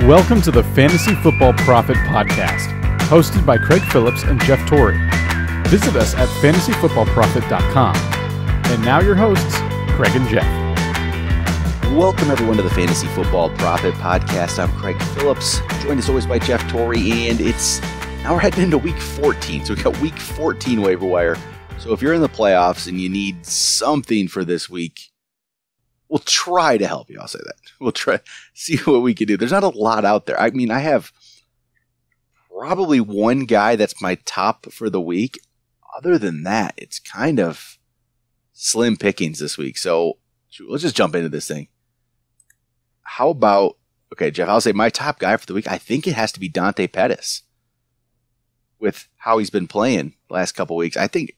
Welcome to the Fantasy Football Prophet Podcast, hosted by Craig Phillips and Jeff Torrey. Visit us at fantasyfootballprophet.com. And now your hosts, Craig and Jeff. Welcome everyone to the Fantasy Football Prophet Podcast. I'm Craig Phillips, joined as always by Jeff Torrey, and now we're heading into week 14. So we got week 14 waiver wire. So if you're in the playoffs and you need something for this week, we'll try to help you. I'll say that. We'll try see what we can do. There's not a lot out there. I mean, I have probably one guy that's my top for the week. Other than that, it's kind of slim pickings this week. So let's just jump into this thing. How about, okay, Jeff, I'll say my top guy for the week, I think it has to be Dante Pettis. With how he's been playing the last couple weeks, I think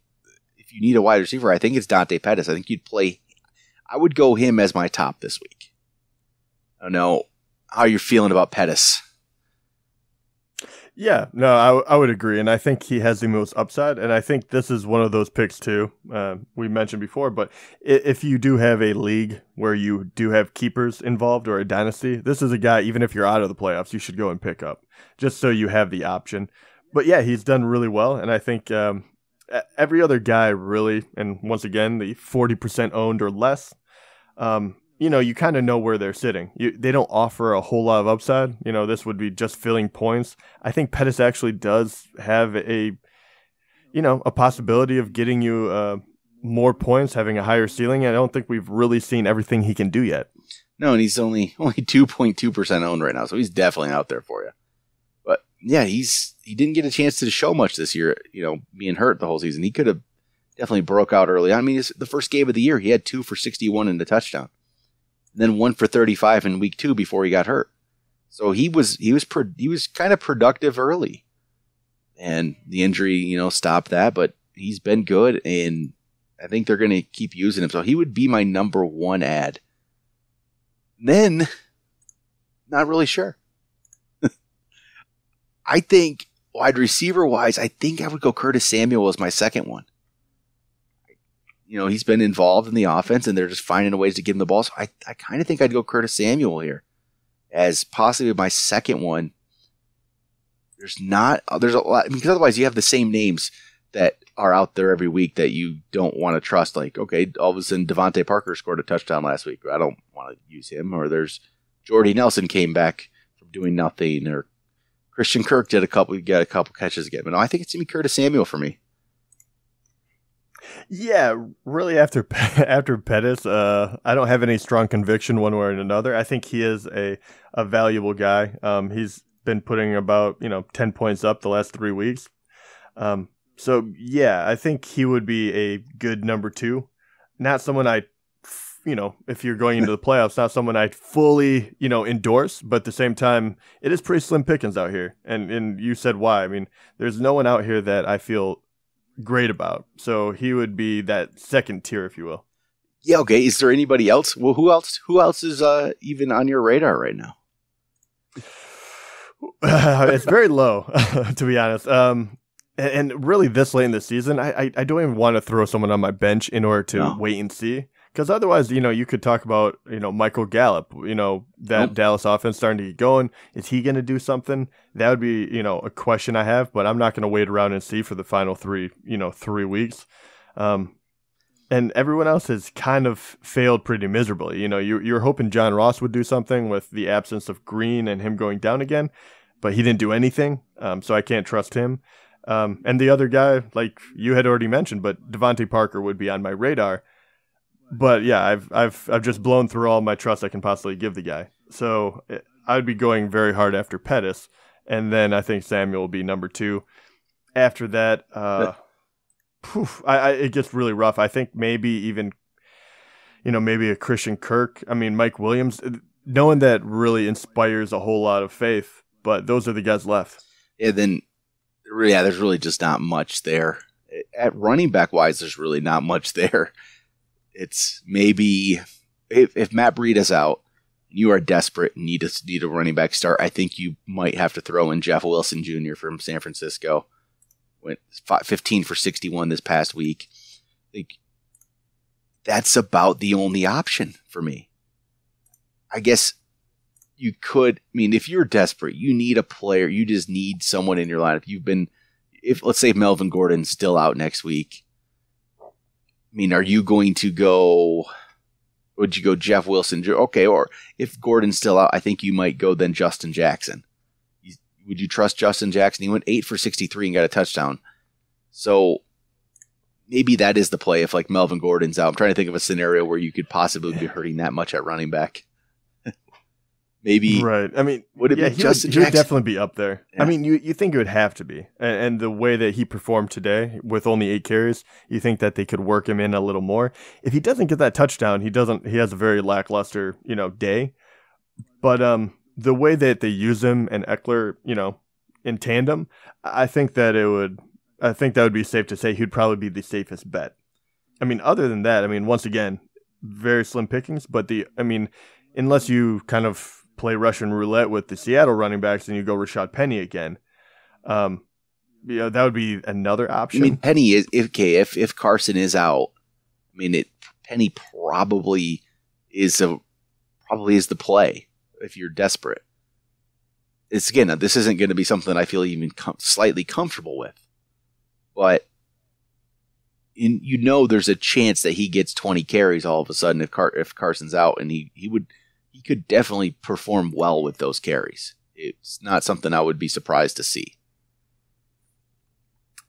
if you need a wide receiver, I think it's Dante Pettis. I think I would go him as my top this week. I don't know how you're feeling about Pettis. Yeah, no, I would agree, and I think he has the most upside, and I think this is one of those picks too, we mentioned before, but if you do have a league where you do have keepers involved or a dynasty, this is a guy, even if you're out of the playoffs, you should go and pick up, just so you have the option. But yeah, he's done really well, and I think every other guy really, and once again, the 40% owned or less, you kind of know where they're sitting. They don't offer a whole lot of upside. This would be just filling points. I think Pettis actually does have a possibility of getting you more points, having a higher ceiling. I don't think we've really seen everything he can do yet. No, and he's only 2.2% owned right now, so he's definitely out there for you. But yeah, he didn't get a chance to show much this year, being hurt the whole season. He could have definitely broke out early on. I mean, it's the first game of the year, he had 2 for 61 and a touchdown. And then 1 for 35 in week 2 before he got hurt. So he was kind of productive early. And the injury, stopped that, but he's been good, and I think they're going to keep using him. So he would be my number one ad. Then, not really sure. I think wide receiver wise, I think I would go Curtis Samuel as my second one. He's been involved in the offense, and they're just finding ways to give him the ball. So I kind of think I'd go Curtis Samuel here as possibly my second one. There's a lot, because otherwise you have the same names that are out there every week that you don't want to trust. Like, okay, all of a sudden Devontae Parker scored a touchdown last week. I don't want to use him. Or there's Jordy Nelson came back from doing nothing, or Christian Kirk got a couple catches again. But no, I think it's going to be Curtis Samuel for me. Yeah, really after Pettis, I don't have any strong conviction one way or another. I think he is a valuable guy. He's been putting about 10 points up the last 3 weeks. So yeah, I think he would be a good number 2. Not someone if you're going into the playoffs, not someone I'd fully endorse, but at the same time, it is pretty slim pickings out here. And you said why. I mean, there's no one out here that I feel great about. So he would be that second tier, if you will. Yeah, okay. Is there anybody else? Well, who else is even on your radar right now? It's very low, to be honest. And really this late in the season, I don't even want to throw someone on my bench in order to wait and see. Because otherwise, you could talk about, Michael Gallup, that Dallas offense starting to get going. Is he going to do something? That would be, a question I have, but I'm not going to wait around and see for the final 3 weeks. And everyone else has kind of failed pretty miserably. You're hoping John Ross would do something with the absence of Green and him going down again, but he didn't do anything. So I can't trust him. And the other guy, like you had already mentioned, but Devontae Parker would be on my radar. But yeah, I've just blown through all my trust I can possibly give the guy. So I'd be going very hard after Pettis, and then I think Samuel will be number 2. After that, it gets really rough. I think maybe even, maybe a Christian Kirk. I mean, Mike Williams. No one that really inspires a whole lot of faith, but those are the guys left. Yeah, there's really just not much there. At running back wise, there's really not much there. It's maybe if Matt Breida's out, you are desperate and need a running back start, I think you might have to throw in Jeff Wilson Jr. from San Francisco. Went 15 for 61 this past week. That's about the only option for me. I guess you could, if you're desperate, you need a player, you just need someone in your lineup. Let's say Melvin Gordon's still out next week. Are you going to go, would you go Jeff Wilson? Okay, or if Gordon's still out, I think you might go then Justin Jackson. Would you trust Justin Jackson? He went 8 for 63 and got a touchdown. So maybe that is the play if like Melvin Gordon's out. I'm trying to think of a scenario where you could possibly be hurting that much at running back. Maybe. Right. Would it be Justin Jackson? He would definitely be up there. Yeah. You think it would have to be. And the way that he performed today with only 8 carries, you think that they could work him in a little more. If he doesn't get that touchdown, he has a very lackluster, day. But the way that they use him and Eckler, in tandem, I think that would be safe to say he'd probably be the safest bet. Other than that, once again, very slim pickings, but unless you kind of play Russian roulette with the Seattle running backs and you go Rashad Penny again, that would be another option. Penny is if Carson is out, Penny probably is the play if you're desperate. This isn't going to be something I feel even slightly comfortable with, but there's a chance that he gets 20 carries all of a sudden if Carson's out, and he could definitely perform well with those carries. It's not something I would be surprised to see.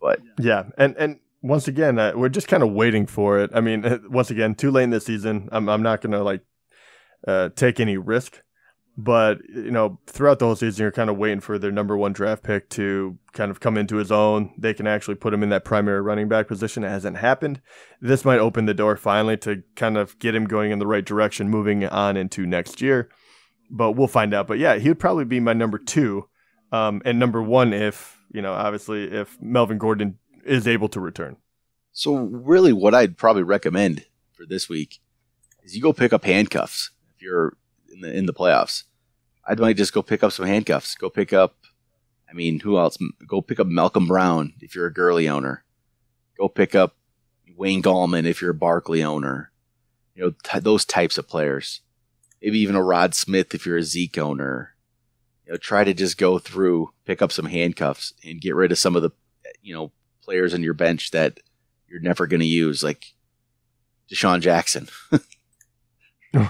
But yeah, and once again, we're just kind of waiting for it. Once again, too late in the season. I'm not going to take any risk. But, throughout the whole season, you're kind of waiting for their number 1 draft pick to kind of come into his own. They can actually put him in that primary running back position. It hasn't happened. This might open the door finally to kind of get him going in the right direction moving on into next year. But we'll find out. But yeah, he would probably be my number 2 and number 1 if, obviously if Melvin Gordon is able to return. So really what I'd probably recommend for this week is you go pick up handcuffs if you're in the playoffs. I might just go pick up some handcuffs. Go pick up, who else? Go pick up Malcolm Brown if you're a Gurley owner. Go pick up Wayne Gallman if you're a Barkley owner. Those types of players. Maybe even a Rod Smith if you're a Zeke owner. Try to just go through, pick up some handcuffs, and get rid of some of the, players on your bench that you're never going to use, like Deshaun Jackson.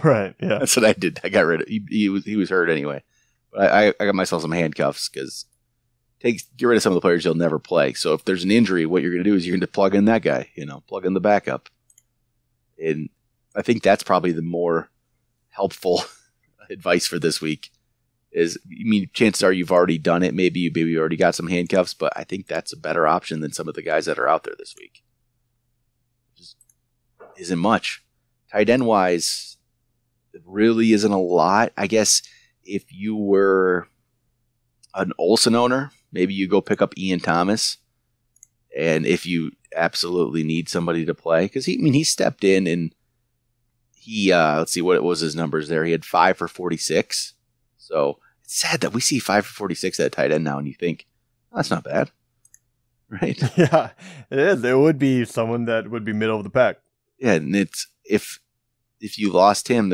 Right, yeah. That's what I did. I got rid of he was hurt anyway. But I got myself some handcuffs because get rid of some of the players you'll never play. So if there's an injury, what you're going to do is you're going to plug in that guy, plug in the backup. And I think that's probably the more helpful advice for this week is, chances are you've already done it. Maybe you already got some handcuffs, but I think that's a better option than some of the guys that are out there this week. Just isn't much. Tight end wise, it really isn't a lot. I guess if you were an Olsen owner, maybe you go pick up Ian Thomas. And if you absolutely need somebody to play, because he stepped in and he, let's see, what was his numbers there? He had 5 for 46. So it's sad that we see 5 for 46 at tight end now, and you think, oh, that's not bad. Right? Yeah, it is. It would be someone that would be middle of the pack. Yeah, and it's, if you lost him,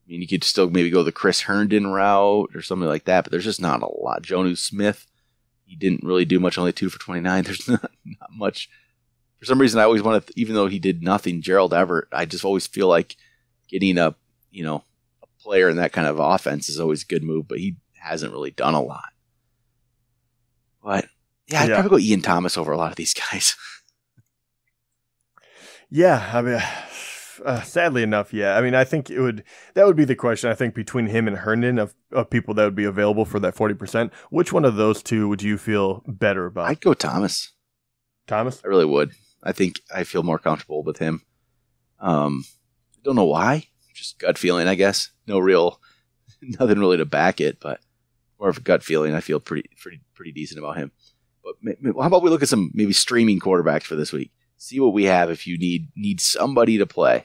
you could still maybe go the Chris Herndon route or something like that, but there's just not a lot. Jonnu Smith, he didn't really do much, only 2 for 29. There's not much. For some reason, I always want to, even though he did nothing, Gerald Everett, I just always feel like getting a player in that kind of offense is always a good move, but he hasn't really done a lot. But yeah, I'd probably go Ian Thomas over a lot of these guys. Yeah, sadly enough, yeah. I think that would be the question. I think between him and Herndon of people that would be available for that 40%, which one of those two would you feel better about? I'd go Thomas. Thomas? I really would. I think I feel more comfortable with him. Don't know why. Just gut feeling, I guess. Nothing really to back it, but more of a gut feeling. I feel pretty decent about him. But how about we look at some maybe streaming quarterbacks for this week? See what we have if you need somebody to play.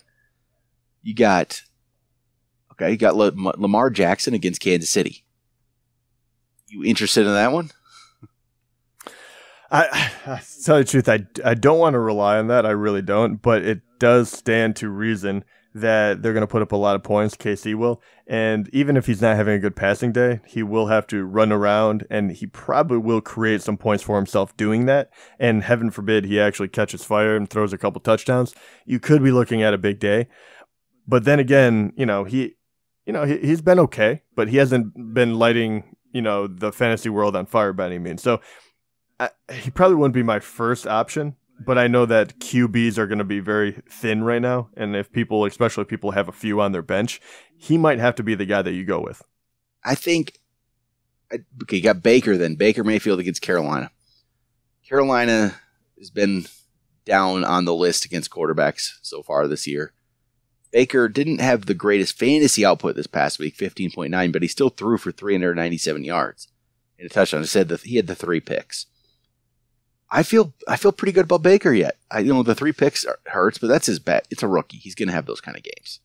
You got Lamar Jackson against Kansas City. You interested in that one? I tell you the truth, I don't want to rely on that. I really don't. But it does stand to reason that they're going to put up a lot of points. KC will. And even if he's not having a good passing day, he will have to run around, and he probably will create some points for himself doing that. And heaven forbid he actually catches fire and throws a couple touchdowns. You could be looking at a big day. But then again, he's been okay, but he hasn't been lighting, the fantasy world on fire by any means. So he probably wouldn't be my first option. But I know that QBs are going to be very thin right now. And if people, especially people have a few on their bench, he might have to be the guy that you go with. I think, okay, you got Baker then. Baker Mayfield against Carolina. Carolina has been down on the list against quarterbacks so far this year. Baker didn't have the greatest fantasy output this past week, 15.9, but he still threw for 397 yards and a touchdown. I said that he had the 3 picks. I feel pretty good about Baker yet. The 3 picks hurts, but that's his bet. It's a rookie. He's going to have those kind of games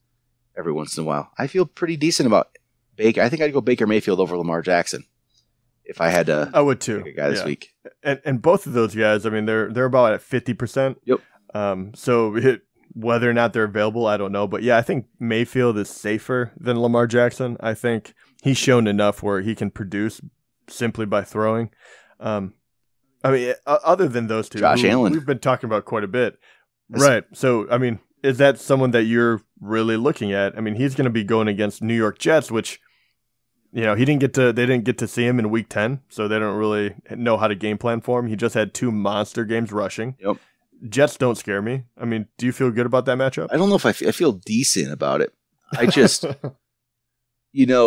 every once in a while. I feel pretty decent about Baker. I think I'd go Baker Mayfield over Lamar Jackson if I had to. I would too. Pick a guy this week. And both of those guys, I mean, they're about at 50%. Yep. So whether or not they're available, I don't know. But yeah, I think Mayfield is safer than Lamar Jackson. I think he's shown enough where he can produce simply by throwing. I mean, other than those two, Josh Allen, we've been talking about quite a bit. Right. So, I mean, is that someone that you're really looking at? I mean, he's going to be going against New York Jets, which, they didn't get to see him in week 10, so they don't really know how to game plan for him. He just had 2 monster games rushing. Yep. Jets don't scare me. I mean, do you feel good about that matchup? I don't know if I feel decent about it. I just, it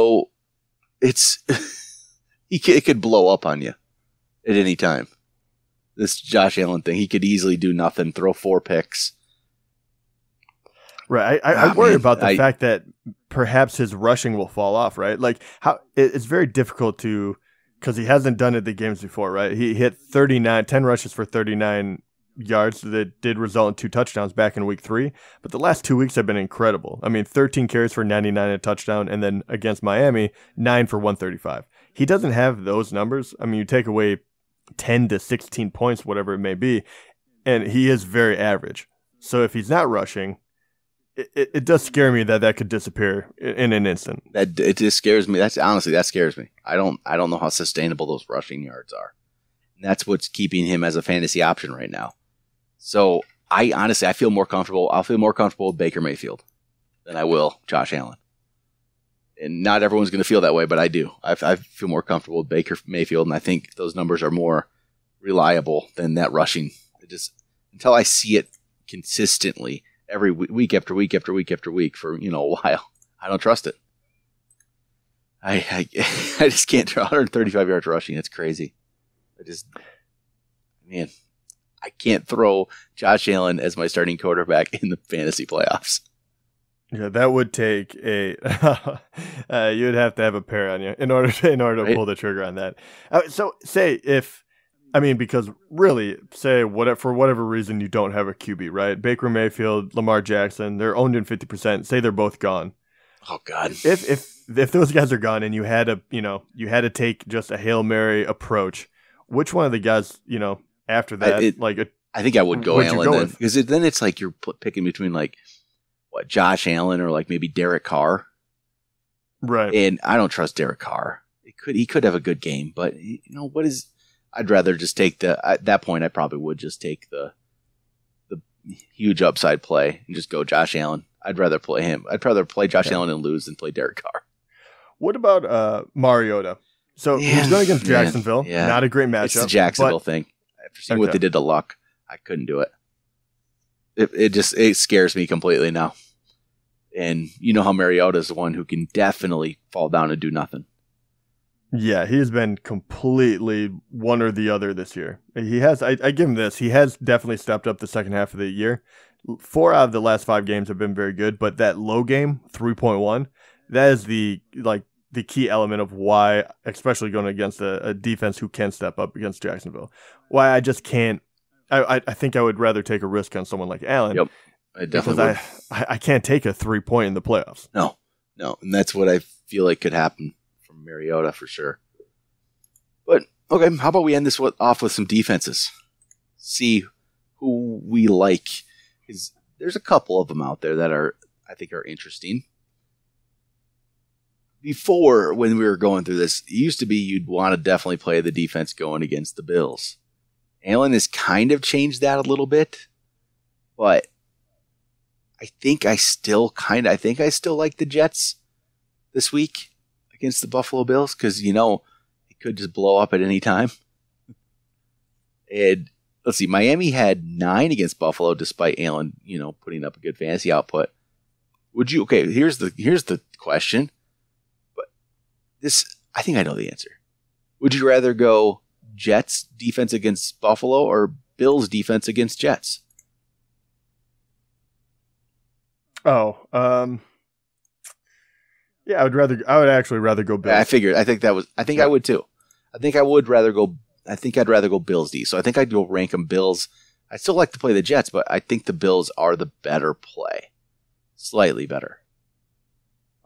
could blow up on you at any time. This Josh Allen thing, he could easily do nothing, throw 4 picks. Right. I worry about the fact that perhaps his rushing will fall off, right? Like, it's very difficult because he hasn't done it the games before, right? He hit 10 rushes for 39 yards that did result in 2 touchdowns back in week 3. But the last 2 weeks have been incredible. I mean, 13 carries for 99 and a touchdown, and then against Miami, 9 for 135. He doesn't have those numbers. I mean, you take away 10 to 16 points, whatever it may be, and he is very average. So if he's not rushing, it does scare me that could disappear in an instant. It just scares me. That scares me. I don't know how sustainable those rushing yards are. And that's what's keeping him as a fantasy option right now. So I feel more comfortable. I'll feel more comfortable with Baker Mayfield than I will Josh Allen. And not everyone's going to feel that way, but I do. I feel more comfortable with Baker Mayfield, and I think those numbers are more reliable than that rushing. Until I see it consistently every week after week after week after week for a while, I don't trust it. I just can't throw 135 yards rushing. It's crazy. I can't throw Josh Allen as my starting quarterback in the fantasy playoffs. Yeah, that would take you would have to have a pair on you in order to pull the trigger on that. So because really, say for whatever reason you don't have a QB, right? Baker Mayfield, Lamar Jackson, they're owned in 50%. Say they're both gone. Oh God! If those guys are gone and you had to take just a Hail Mary approach, which one of the guys after that I think I would go Allen then, because then it's like you're picking between Josh Allen or maybe Derek Carr. Right. And I don't trust Derek Carr. He could have a good game, but I'd rather just take at that point I probably would just take the huge upside play and just go Josh Allen. I'd rather play him. I'd rather play Josh Allen and lose than play Derek Carr. What about Mariota? So he's going against Jacksonville. Yeah. Not a great matchup. It's the Jacksonville thing. After seeing what they did to Luck, I couldn't do it. It scares me completely now. And you know how Mariota is the one who can definitely fall down and do nothing. Yeah, he's been completely one or the other this year. He has. I give him this. He has definitely stepped up the second half of the year. 4 out of the last 5 games have been very good, but that low game, 3.1, that is the key element of why, especially going against a defense who can step up against Jacksonville, why I just can't. I think I would rather take a risk on someone like Allen. Yep, I definitely would. I can't take a 3-point in the playoffs. No, and that's what I feel like could happen from Mariota for sure. But okay, how about we end this off with some defenses? See who we like. There's a couple of them out there that I think are interesting. Before, when we were going through this, it used to be you'd want to definitely play the defense going against the Bills. Allen has kind of changed that a little bit, but I think I still like the Jets this week against the Buffalo Bills because, it could just blow up at any time. And let's see, Miami had 9 against Buffalo despite Allen, putting up a good fantasy output. Here's the question. I think I know the answer. Would you rather go Jets defense against Buffalo or Bills defense against Jets? Oh, yeah, I would actually rather go Bills. Yeah, I figured. I would too. I think I'd rather go Bills D. So I think I'd go rank them Bills. I still like to play the Jets, but I think the Bills are the better play. Slightly better.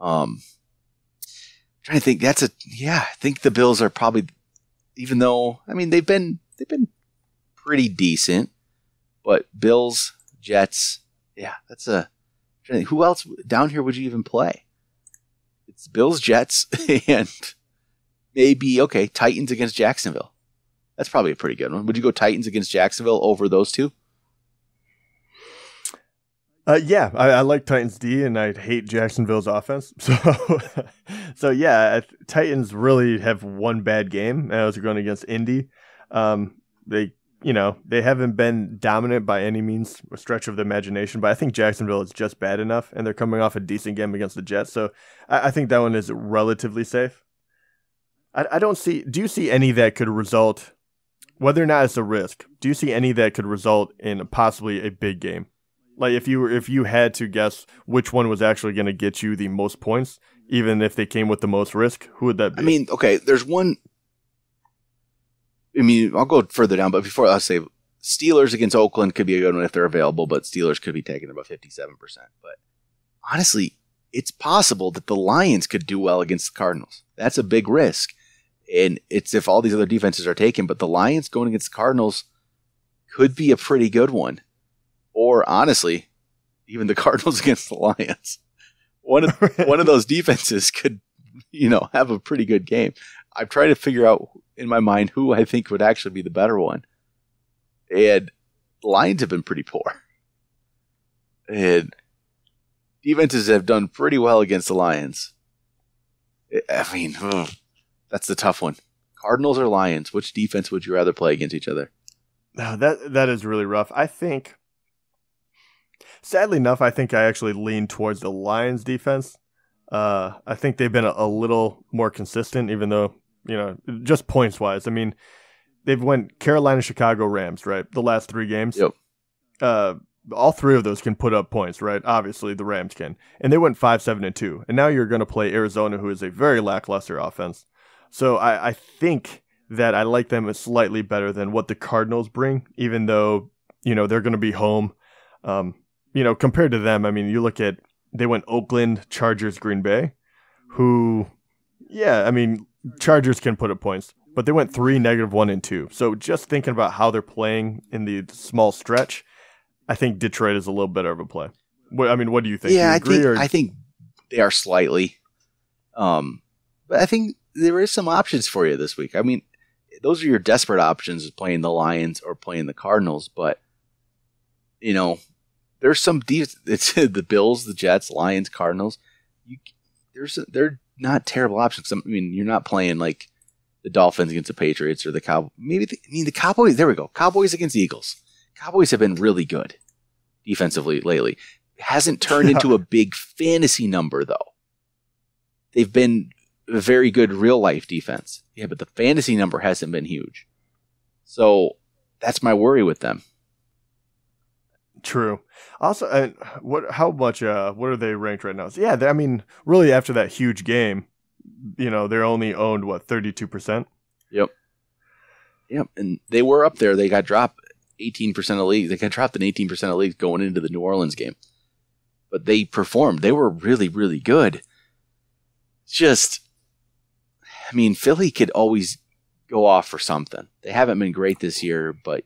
Trying to think. I think the Bills are probably, even though, they've been pretty decent, but Bills, Jets, who else down here would you even play? It's Bills, Jets, and maybe, Titans against Jacksonville. That's probably a pretty good one. Would you go Titans against Jacksonville over those two? Yeah, I like Titans D, and I hate Jacksonville's offense. So yeah, Titans really have one bad game. I was going against Indy. They haven't been dominant by any means, a stretch of the imagination, but I think Jacksonville is just bad enough, and they're coming off a decent game against the Jets. So I think that one is relatively safe. Do you see any that could result, whether or not it's a risk, do you see any that could result in possibly a big game? Like if you had to guess which one was actually going to get you the most points, even if they came with the most risk, who would that be? There's one. I'll go further down, but before I'll say Steelers against Oakland could be a good one if they're available, but Steelers could be taking about 57%. But honestly, it's possible that the Lions could do well against the Cardinals. That's a big risk. And it's if all these other defenses are taken, but the Lions going against the Cardinals could be a pretty good one. Or honestly, even the Cardinals against the Lions. One of those defenses could, have a pretty good game. I'm trying to figure out in my mind who I think would actually be the better one. And the Lions have been pretty poor. And defenses have done pretty well against the Lions. That's the tough one. Cardinals or Lions? Which defense would you rather play against each other? No, that is really rough. I think, sadly enough, I actually lean towards the Lions defense. I think they've been a little more consistent, even though, just points wise. They've went Carolina, Chicago, Rams, right? The last 3 games. Yep. All 3 of those can put up points, right? Obviously, the Rams can. And they went 5-7-2. And now you're going to play Arizona, who is a very lackluster offense. So I think that I like them slightly better than what the Cardinals bring, even though, they're going to be home. Compared to them, you look at, they went Oakland, Chargers, Green Bay, who, Chargers can put up points, but they went 3, -1, and 2. So just thinking about how they're playing in the small stretch, I think Detroit is a little better of a play. What do you think? Yeah, do you agree, I think they are slightly. But I think there is some options for you this week. Those are your desperate options, playing the Lions or playing the Cardinals, but, there's some it's the Bills, the Jets, Lions, Cardinals. They're not terrible options. You're not playing like the Dolphins against the Patriots or the Cowboys. The Cowboys. There we go. Cowboys against the Eagles. Cowboys have been really good defensively lately. Hasn't turned into a big fantasy number though. They've been a very good real life defense. Yeah, but the fantasy number hasn't been huge. So that's my worry with them. True. Also, what are they ranked right now? So, yeah, really after that huge game, they're only owned 32%. Yep. And they were up there. They got dropped 18% of leagues. They got dropped in 18% of leagues going into the New Orleans game, but they performed. They were really, really good. Just, Philly could always go off for something. They haven't been great this year, but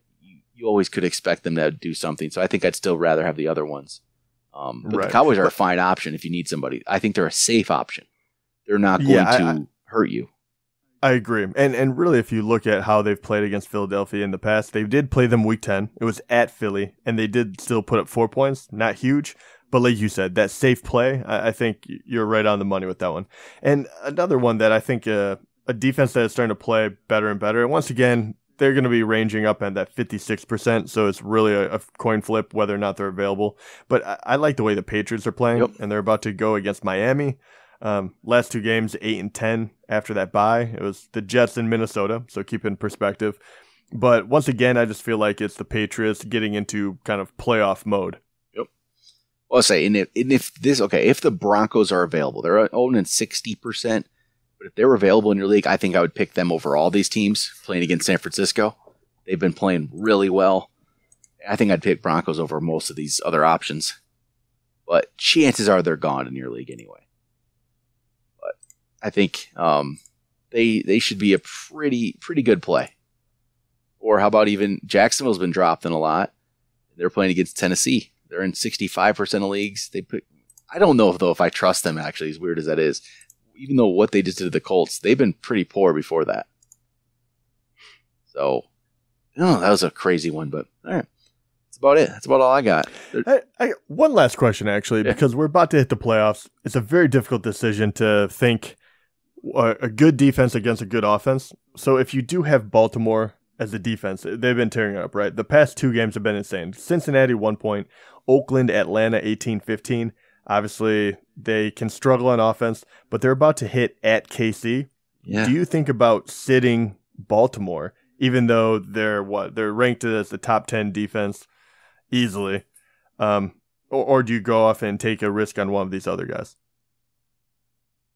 you always could expect them to do something. So I think I'd still rather have the other ones. But the Cowboys are a fine option if you need somebody. I think they're a safe option. They're not going to hurt you. I agree. And really, if you look at how they've played against Philadelphia in the past, they did play them week 10. It was at Philly, and they did still put up 4 points. Not huge, but like you said, that safe play, I think you're right on the money with that one. And another one that I think a defense that is starting to play better and better, and once again, they're going to be ranging up at that 56%, so it's really a coin flip whether or not they're available. But I like the way the Patriots are playing, and they're about to go against Miami. Last 2 games, 8-10 after that bye. It was the Jets in Minnesota, so keep in perspective. But once again, I just feel like it's the Patriots getting into kind of playoff mode. Yep. Well, I'll say, if the Broncos are available, they're owning 60%. But if they were available in your league, I think I would pick them over all these teams playing against San Francisco. They've been playing really well. I think I'd pick Broncos over most of these other options. But chances are they're gone in your league anyway. But I think they should be a pretty good play. Or how about even Jacksonville's been dropped in a lot. They're playing against Tennessee. They're in 65% of leagues. I don't know if I trust them, actually, as weird as that is. Even though what they just did to the Colts, they've been pretty poor before that. So, that was a crazy one, but all right. That's about it. That's about all I got. One last question, actually, because we're about to hit the playoffs. It's a very difficult decision to think a good defense against a good offense. So if you do have Baltimore as a defense, they've been tearing it up, right? The past 2 games have been insane. Cincinnati 1 point, Oakland, Atlanta 18-15. Obviously, they can struggle on offense, but they're about to hit at KC. Yeah. Do you think about sitting Baltimore, even though they're ranked as the top 10 defense easily, or do you go off and take a risk on one of these other guys?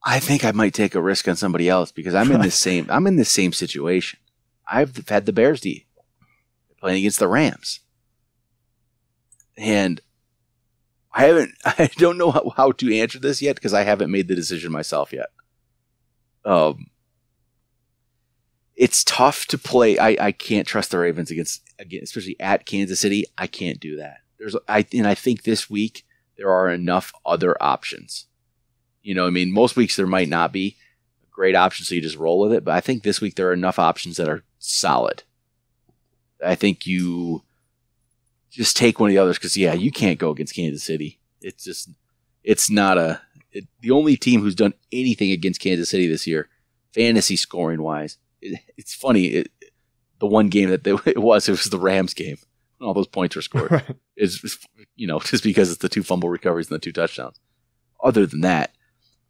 I think I might take a risk on somebody else because I'm in the same situation. I've had the Bears D playing against the Rams, and I don't know how to answer this yet because I haven't made the decision myself yet. It's tough to play. I can't trust the Ravens against especially at Kansas City. I can't do that. I think this week there are enough other options. Most weeks there might not be a great option, so you just roll with it. But I think this week there are enough options that are solid. I think you just take one of the others because, you can't go against Kansas City. It's not the only team who's done anything against Kansas City this year, fantasy scoring wise. It's funny. The one game that it was the Rams game. All those points were scored. Right. It's just because it's the 2 fumble recoveries and the 2 touchdowns. Other than that,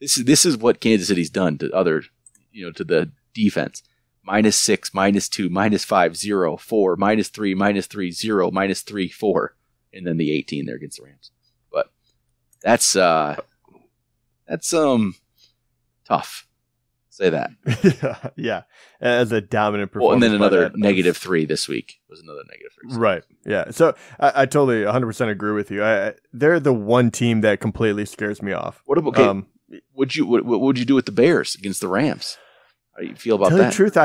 this is what Kansas City's done to to the defense. -6, -2, -5, 0, 4, -3, -3, 0, -3, 4, and then the 18 there against the Rams. But that's tough. Say that. yeah. As a dominant performance. Well, and then another -3 this week was another -3. Right. Yeah. So I totally 100% agree with you. They're the one team that completely scares me off. What about what would you do with the Bears against the Rams? How do you feel about that? Tell you the truth,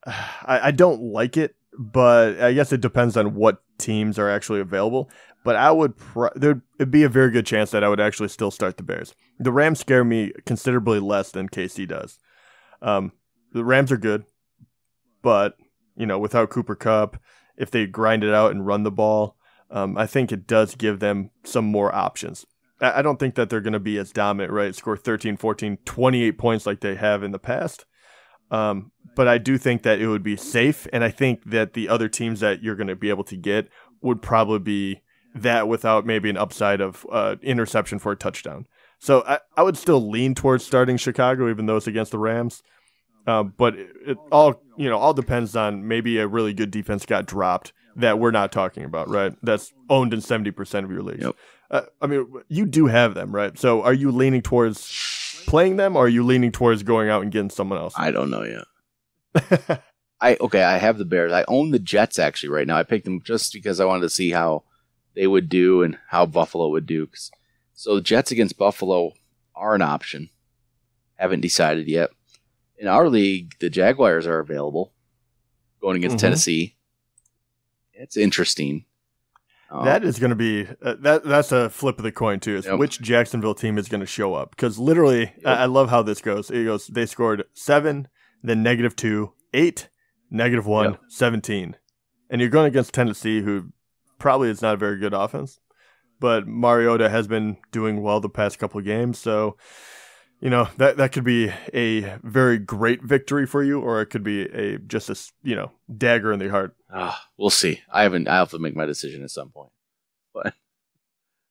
I don't like it, but I guess it depends on what teams are actually available. But there'd be a very good chance that I would actually still start the Bears. The Rams scare me considerably less than KC does. The Rams are good, but without Cooper Kupp, if they grind it out and run the ball, I think it does give them some more options. I don't think that they're going to be as dominant, right? Score 13, 14, 28 points like they have in the past. But I do think that it would be safe, and I think that the other teams that you're going to be able to get would probably be that without maybe an upside of interception for a touchdown. So I would still lean towards starting Chicago, even though it's against the Rams. But it all depends on maybe a really good defense got dropped that we're not talking about, right? That's owned in 70% of your leagues. Yep. You do have them, right? So are you leaning towards playing them, or are you leaning towards going out and getting someone else? I don't know yet. I have the Bears. I own the Jets actually right now. I picked them just because I wanted to see how they would do and how Buffalo would do. So the Jets against Buffalo are an option. Haven't decided yet. In our league, the Jaguars are available going against Tennessee. It's interesting. That is going to be that's a flip of the coin too. Is which Jacksonville team is going to show up? Because literally, I love how this goes. It goes. They scored 7, then -2, 8, -1, 17, and you're going against Tennessee, who probably is not a very good offense. But Mariota has been doing well the past couple of games, so that could be a very great victory for you, or it could be just a dagger in the heart. We'll see. I have to make my decision at some point, but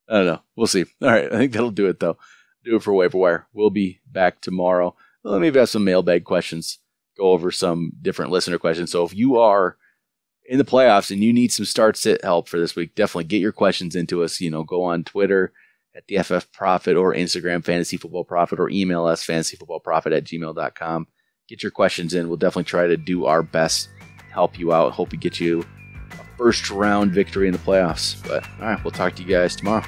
I don't know. We'll see. All right, I think that'll do it though. Do it for Waiver Wire. We'll be back tomorrow. Well, maybe have some mailbag questions. Go over some different listener questions. So if you are in the playoffs and you need some start-sit help for this week, definitely get your questions into us. Go on Twitter at the FF Prophet or Instagram Fantasy Football Prophet, or email us fantasyfootballprophet@gmail.com. Get your questions in. We'll definitely try to do our best to help you out. Hope we get you a first round victory in the playoffs. But all right, we'll talk to you guys tomorrow.